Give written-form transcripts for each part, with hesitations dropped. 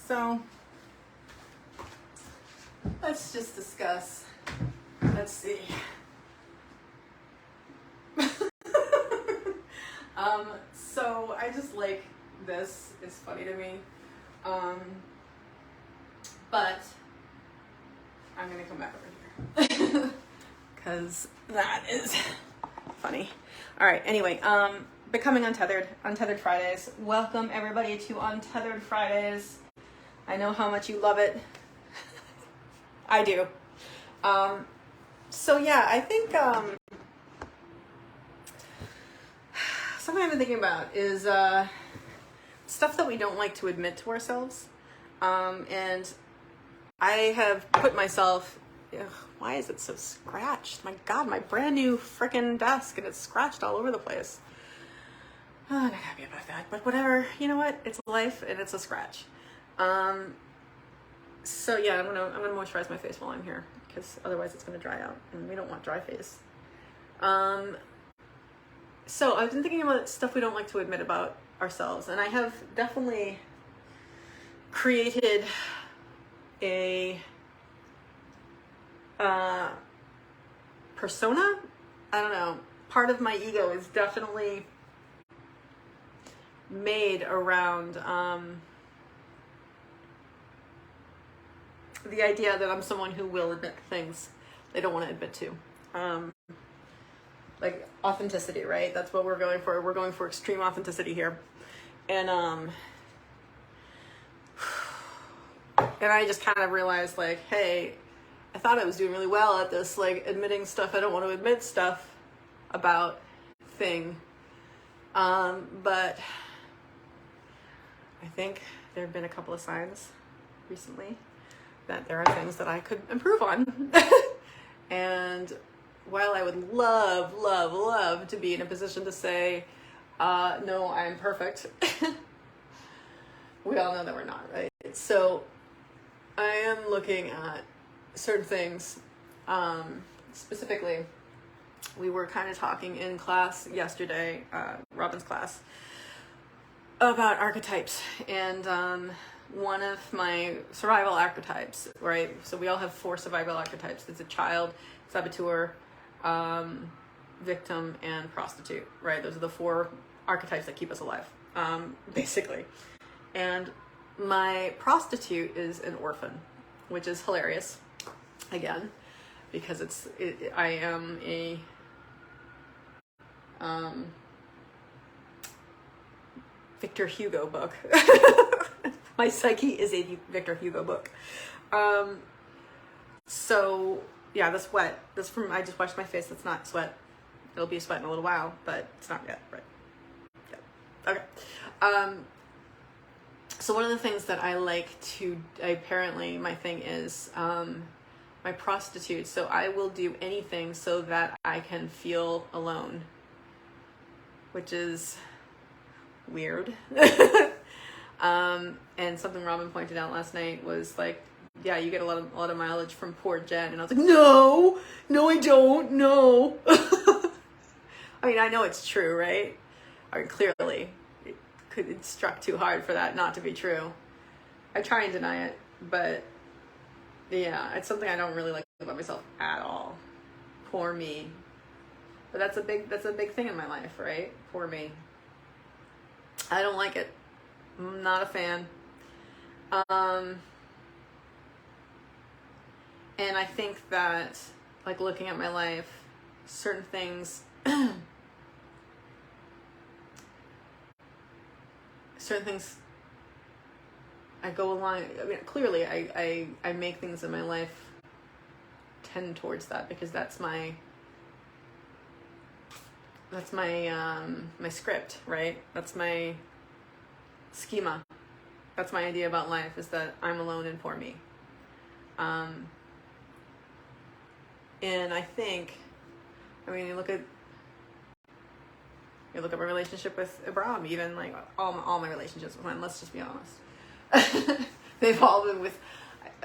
So let's just discuss. Let's see. So I just like this. It's funny to me. But I'm gonna come back over here because that is funny. All right. Anyway, becoming untethered, Untethered Fridays. Welcome everybody to Untethered Fridays. I know how much you love it. I do. So yeah, I think something I've been thinking about is stuff that we don't like to admit to ourselves. And I have put myself, why is it so scratched? My God, my brand new frickin' desk and it's scratched all over the place. Oh, I'm not happy about that, but whatever. You know what? It's life and it's a scratch. So yeah, I'm gonna moisturize my face while I'm here because otherwise it's gonna dry out and we don't want dry face. So I've been thinking about stuff we don't like to admit about ourselves, and I have definitely created a persona. I don't know. Part of my ego is definitely made around the idea that I'm someone who will admit things they don't want to admit to. Like authenticity, right? That's what we're going for. We're going for extreme authenticity here. And I just kind of realized, like, hey, I thought I was doing really well at this, like, admitting stuff I don't want to admit stuff about thing. But I think there have been a couple of signs recently that there are things that I could improve on. And while I would love to be in a position to say, no, I'm perfect, we all know that we're not, right? So I am looking at certain things. Specifically, we were kind of talking in class yesterday, Robin's class, about archetypes. And one of my survival archetypes, right? So we all have 4 survival archetypes. It's a child, saboteur, victim, and prostitute, right? Those are the 4 archetypes that keep us alive, basically. And my prostitute is an orphan, which is hilarious, again, because I am a Victor Hugo book. My psyche is a Victor Hugo book. So yeah, that's wet. That's from, I just washed my face. That's not sweat. It'll be sweat in a little while, but it's not yet, right? Yeah. Okay. So one of the things that I like to, apparently my thing is, my prostitute. So I will do anything so that I can feel alone, which is weird. And something Robin pointed out last night was like, yeah, you get a lot of mileage from poor Jen. And I was like, no, I don't, no. I mean, I know it's true, right? I mean, clearly it struck too hard for that not to be true. I try and deny it, but yeah, it's something I don't really like about myself at all. Poor me. But that's a big thing in my life, right? Poor me. I don't like it. I'm not a fan. And I think that, like, looking at my life, certain things, I go along. I mean, clearly, I make things in my life tend towards that because that's my my script, right? That's my schema. That's my idea about life, is that I'm alone and poor me. And I think, I mean, you look at my relationship with Abraham, even like all my relationships with him, let's just be honest. They've all been with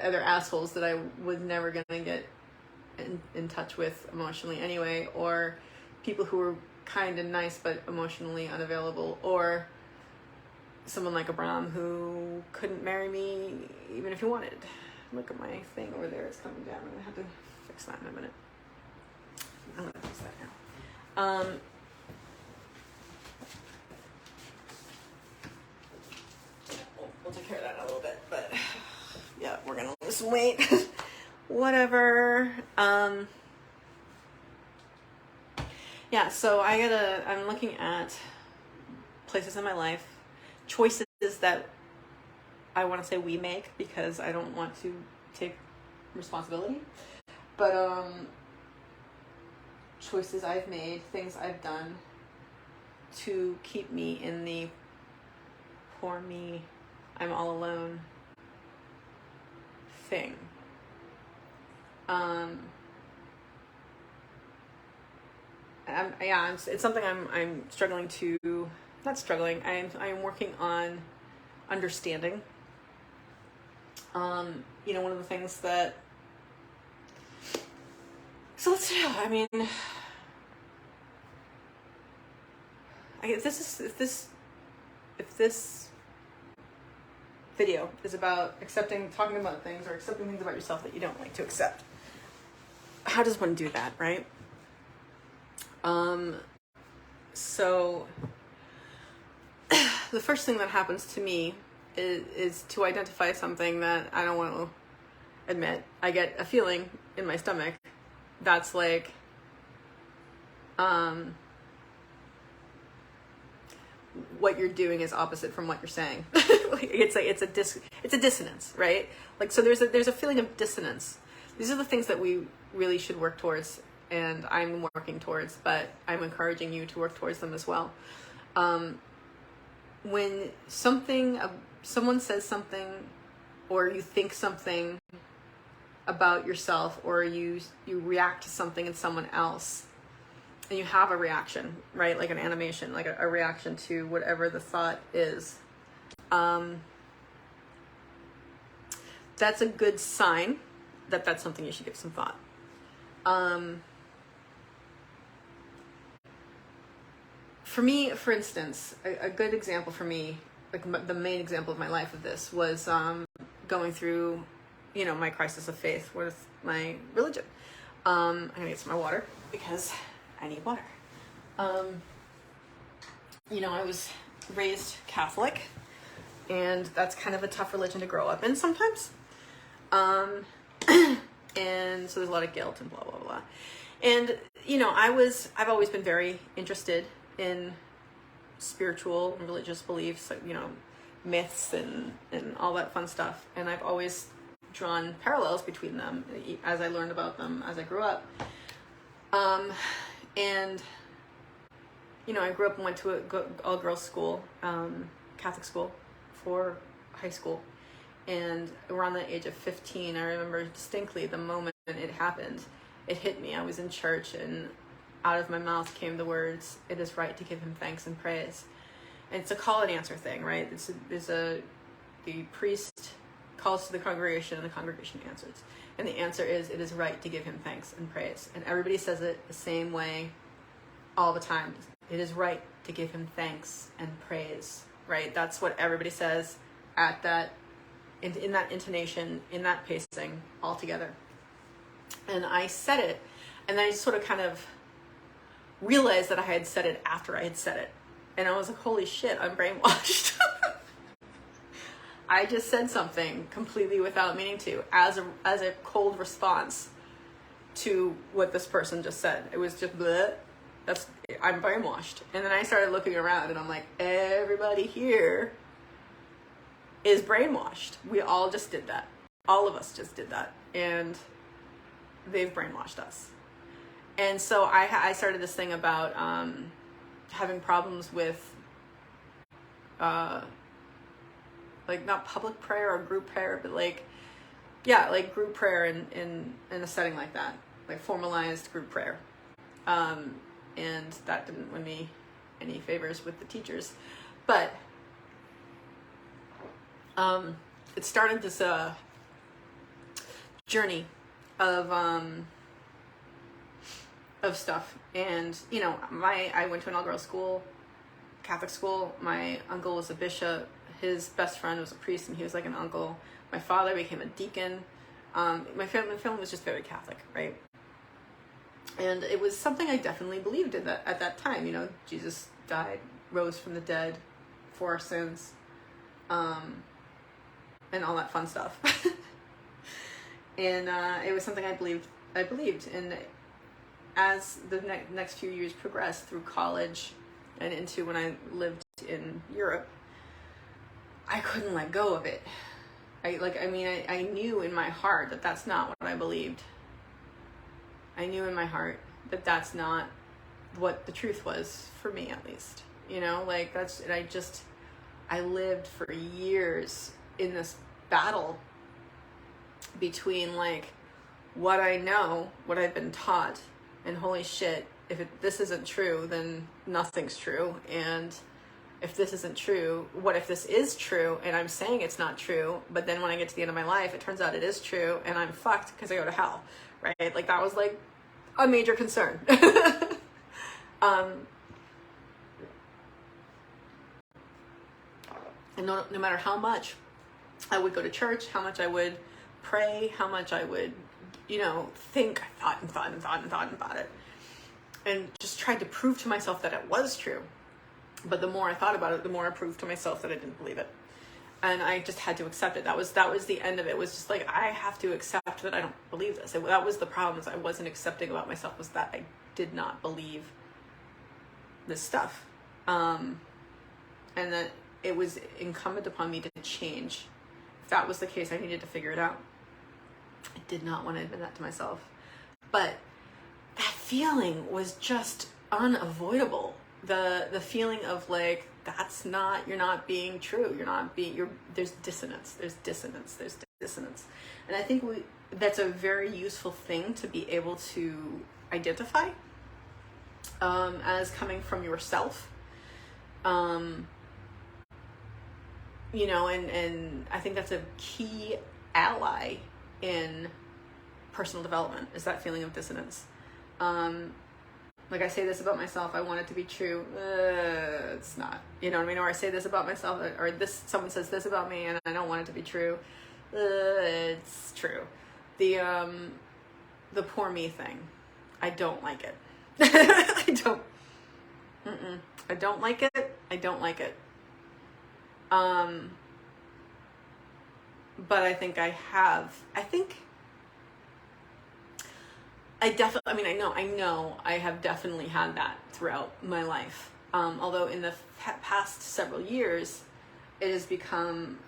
other assholes that I was never going to get in touch with emotionally anyway, or people who were kind and nice but emotionally unavailable, or someone like Abraham who couldn't marry me even if he wanted. Look at my thing over there, it's coming down. I'm gonna have to fix that in a minute. I'm gonna fix that now. We'll take care of that in a little bit, but yeah, we're gonna lose some weight. Whatever. Yeah, so I'm looking at places in my life, choices that I want to say we make because I don't want to take responsibility, but choices I've made, things I've done to keep me in the poor me, I'm all alone thing. It's something I'm struggling to, not struggling, I'm working on understanding. One of the things that, if this video is about talking about things or accepting things about yourself that you don't like to accept, how does one do that, right? So the first thing that happens to me is to identify something that I don't want to admit. I get a feeling in my stomach that's like, what you're doing is opposite from what you're saying. It's a dissonance, right? Like, so there's a feeling of dissonance. These are the things that we really should work towards, and I'm working towards, but I'm encouraging you to work towards them as well. When someone says something, or you think something about yourself, or you react to something in someone else, and you have a reaction, right? Like an animation, like a reaction to whatever the thought is. That's a good sign that that's something you should give some thought. For me, for instance, a good example for me, like the main example of my life of this was going through, my crisis of faith with my religion. I'm gonna get some more water because I need water. I was raised Catholic, and that's kind of a tough religion to grow up in sometimes. And so there's a lot of guilt and blah, blah, blah. And, I've always been very interested in spiritual and religious beliefs, like, myths and all that fun stuff. And I've always drawn parallels between them as I learned about them as I grew up. And, I grew up and went to a all-girls school, Catholic school for high school. And around the age of 15, I remember distinctly the moment it happened. It hit me. I was in church, and out of my mouth came the words, "It is right to give him thanks and praise." And it's a call and answer thing, right? The priest calls to the congregation, and the congregation answers. And the answer is, it is right to give him thanks and praise. And everybody says it the same way all the time. It is right to give him thanks and praise, right? That's what everybody says at that, in that intonation, in that pacing, all together. And I said it, and then I sort of kind of realized that I had said it after I had said it. And I was like, holy shit, I'm brainwashed. I just said something completely without meaning to, as a cold response to what this person just said. It was just bleh. I'm brainwashed. And then I started looking around, and I'm like, everybody here is brainwashed. We all just did that. All of us just did that. And they've brainwashed us. And so I started this thing about having problems with like not public prayer or group prayer, but like group prayer in a setting like that, like formalized group prayer. And that didn't win me any favors with the teachers, but it started this journey of stuff. And I went to an all-girls school. Catholic school. My uncle was a bishop. His best friend was a priest, and he was like an uncle. My father became a deacon. My family was just very Catholic, right? And it was something I definitely believed in at that time. You know, Jesus died, rose from the dead for our sins, and all that fun stuff. And it was something I believed. And as the next few years progressed through college and into when I lived in Europe, I couldn't let go of it. I knew in my heart that that's not what I believed. I knew in my heart that that's not what the truth was, for me at least. You know, like I lived for years in this battle between like what I know, what I've been taught, and holy shit, if this isn't true, then nothing's true. And if this isn't true, what if this is true and I'm saying it's not true, but then when I get to the end of my life, it turns out it is true and I'm fucked because I go to hell, right? Like that was like a major concern. And no matter how much I would go to church, how much I would pray, how much I would, you know, think, I thought about it, and just tried to prove to myself that it was true. But the more I thought about it, the more I proved to myself that I didn't believe it. And I just had to accept it. That was the end of it. It was just like, I have to accept that I don't believe this. That was the problem I wasn't accepting about myself, was that I did not believe this stuff. And that it was incumbent upon me to change. If that was the case, I needed to figure it out. I did not want to admit that to myself. But that feeling was just unavoidable. The feeling of like, you're not being true. There's dissonance. And I think that's a very useful thing to be able to identify, as coming from yourself. You know, and I think that's a key ally in personal development, is that feeling of dissonance. Like I say this about myself, I want it to be true. It's not, you know what I mean? Or I say this about myself, or someone says this about me and I don't want it to be true. It's true. The poor me thing, I don't like it. I don't like it. But I think I know I have definitely had that throughout my life. Although in the past several years, it has become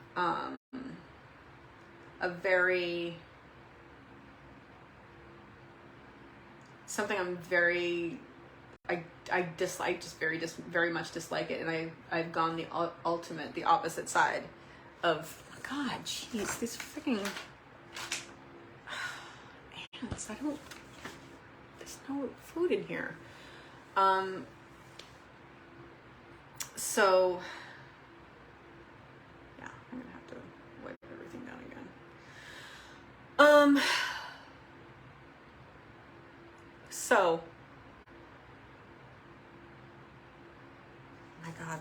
something I dislike, very much dislike it, and I've gone the opposite side of, God, jeez, these freaking ants. There's no food in here. So yeah, I'm gonna have to wipe everything down again. So, my God.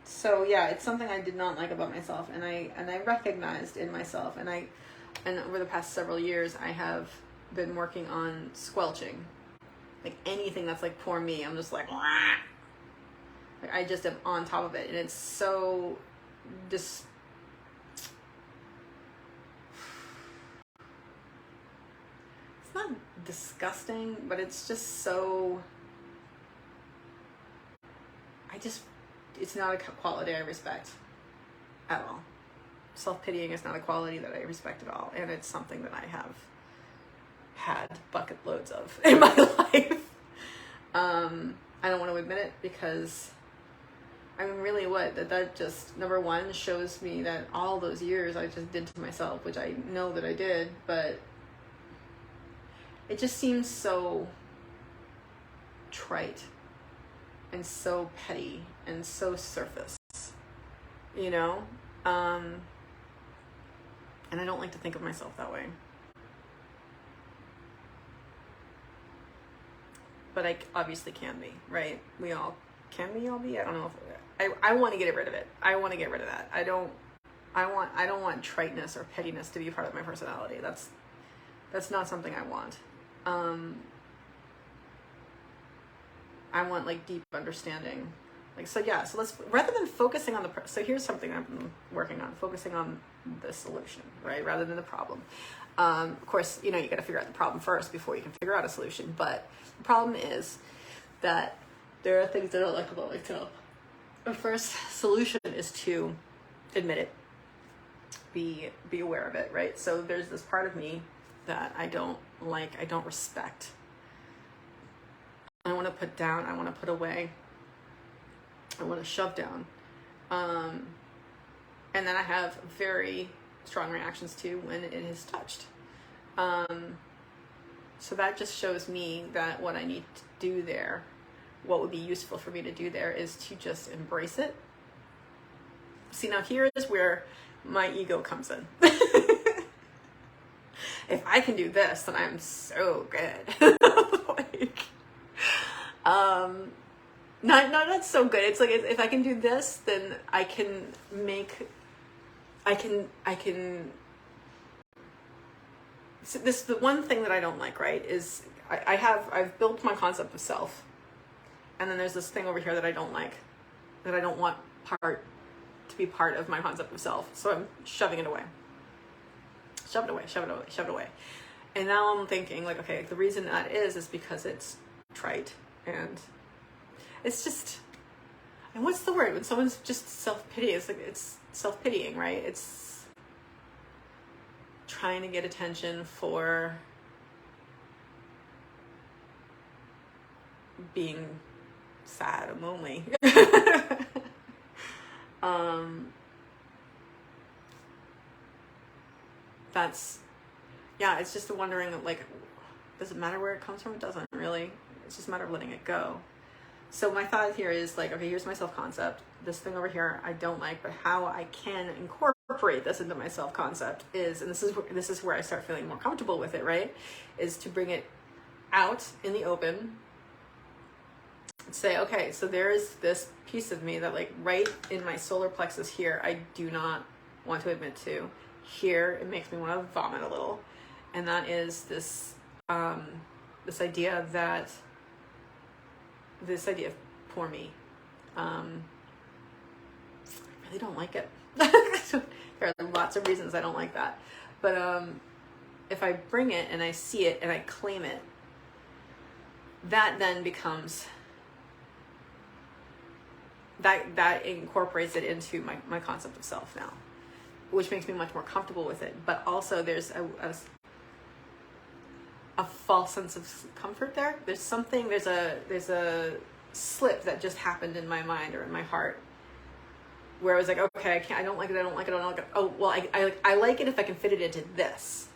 So yeah, it's something I did not like about myself, and I recognized in myself, and over the past several years, I have been working on squelching, like anything that's like poor me. I'm just like I just am on top of it, and it's so it's not disgusting, but it's just so, it's not a quality I respect at all. Self-pitying is not a quality that I respect at all, and it's something that I have had bucket loads of in my life. I don't want to admit it, because I mean, really, that just, number one, shows me that all those years I just did to myself, which I know that I did, but it just seems so trite and so petty and so surface, you know? And I don't like to think of myself that way. but I obviously can be, right? Can we all be? I don't know if I want to get rid of it. I want to get rid of that. I don't want triteness or pettiness to be part of my personality. That's not something I want. I want like deep understanding. Like, so yeah, so let's, rather than focusing on so here's something I'm working on, focusing on the solution, right? Rather than the problem. Of course, you got to figure out the problem first before you can figure out a solution. But the problem is that there are things that I don't like about myself. The first solution is to admit it, be aware of it, right? So there's this part of me that I don't like, I don't respect. I want to put down, I want to put away, I want to shove down. And then I have very strong reactions to when it is touched. So that just shows me that what I need to do there, what would be useful for me to do there, is to just embrace it. See, now here is where my ego comes in. If I can do this, then I'm so good. Not so good. It's like, if I can do this, then I can so this, the one thing that I don't like, right, is I've built my concept of self, and then there's this thing over here that I don't like, that I don't want to be part of my concept of self. So I'm shoving it away. Shove it away. And now I'm thinking, like, okay, the reason that is because it's trite, and it's just, and what's the word when someone's just self-pity? It's like, it's self-pitying, right? It's trying to get attention for being sad and lonely. That's, yeah, it's just wondering, like, does it matter where it comes from? It doesn't really. It's just a matter of letting it go. So my thought here is like, okay, here's my self-concept. This thing over here I don't like, but how I can incorporate this into my self-concept is, and this is where I start feeling more comfortable with it, right? Is to bring it out in the open. Say, okay, so there is this piece of me that, like, right in my solar plexus here, I do not want to admit to. Here, it makes me want to vomit a little. And that is this idea of poor me. I really don't like it. There are lots of reasons I don't like that. But if I bring it and I see it and I claim it, that then becomes, that incorporates it into my concept of self now, which makes me much more comfortable with it. But also there's a false sense of comfort there. There's a slip that just happened in my mind or in my heart, where I was like, okay, I don't like it. Oh, well, I like it if I can fit it into this.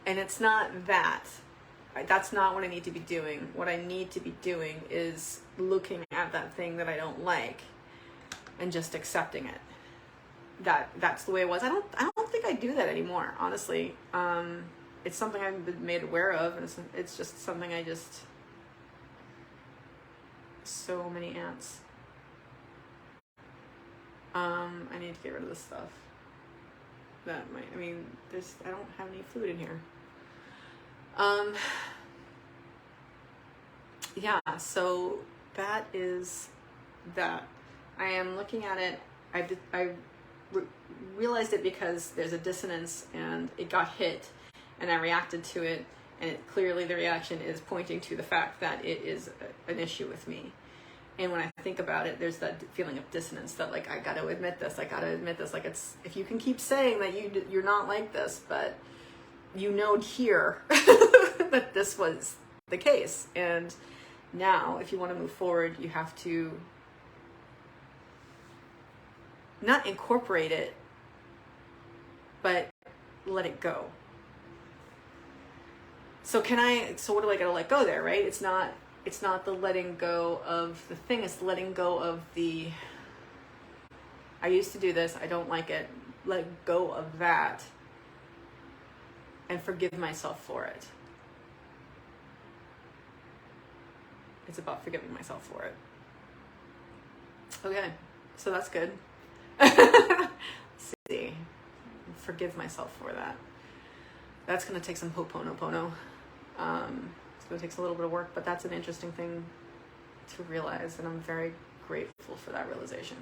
And it's not that. That's not what I need to be doing. What I need to be doing is looking at that thing that I don't like and just accepting it. That's the way it was. I don't think I do that anymore, honestly. It's something I've been made aware of, and it's just something so many ants. I need to get rid of this stuff. I don't have any food in here. Yeah, so that is that. I am looking at it. I realized it because there's a dissonance and it got hit and I reacted to it, and clearly the reaction is pointing to the fact that it is an issue with me. And when I think about it, there's that feeling of dissonance that, like, I gotta admit this. Like, it's, if you can keep saying that you're not like this, but here that this was the case. And now, if you want to move forward, you have to not incorporate it, but let it go. So what do I gotta let go there, right? It's not the letting go of the thing, it's letting go of I used to do this, I don't like it. Let go of that and forgive myself for it. It's about forgiving myself for it. Okay, so that's good. Let's see. Forgive myself for that. That's going to take some ho'oponopono. It's going to take a little bit of work, but that's an interesting thing to realize, and I'm very grateful for that realization.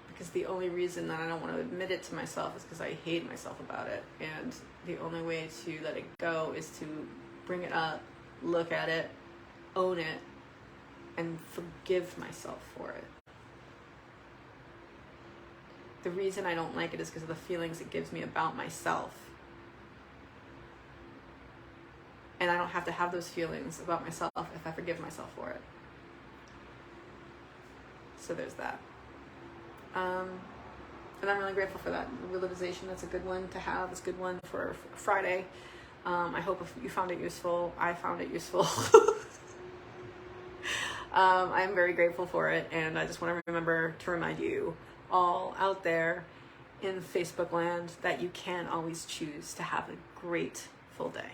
Because the only reason that I don't want to admit it to myself is because I hate myself about it, and the only way to let it go is to bring it up, look at it, own it, and forgive myself for it. The reason I don't like it is because of the feelings it gives me about myself. And I don't have to have those feelings about myself if I forgive myself for it. So there's that. And I'm really grateful for that realization. That's a good one to have. It's a good one for Friday. I hope if you found it useful. I found it useful. I'm very grateful for it, and I just want to remember to remind you all out there in Facebook land that you can always choose to have a great full day.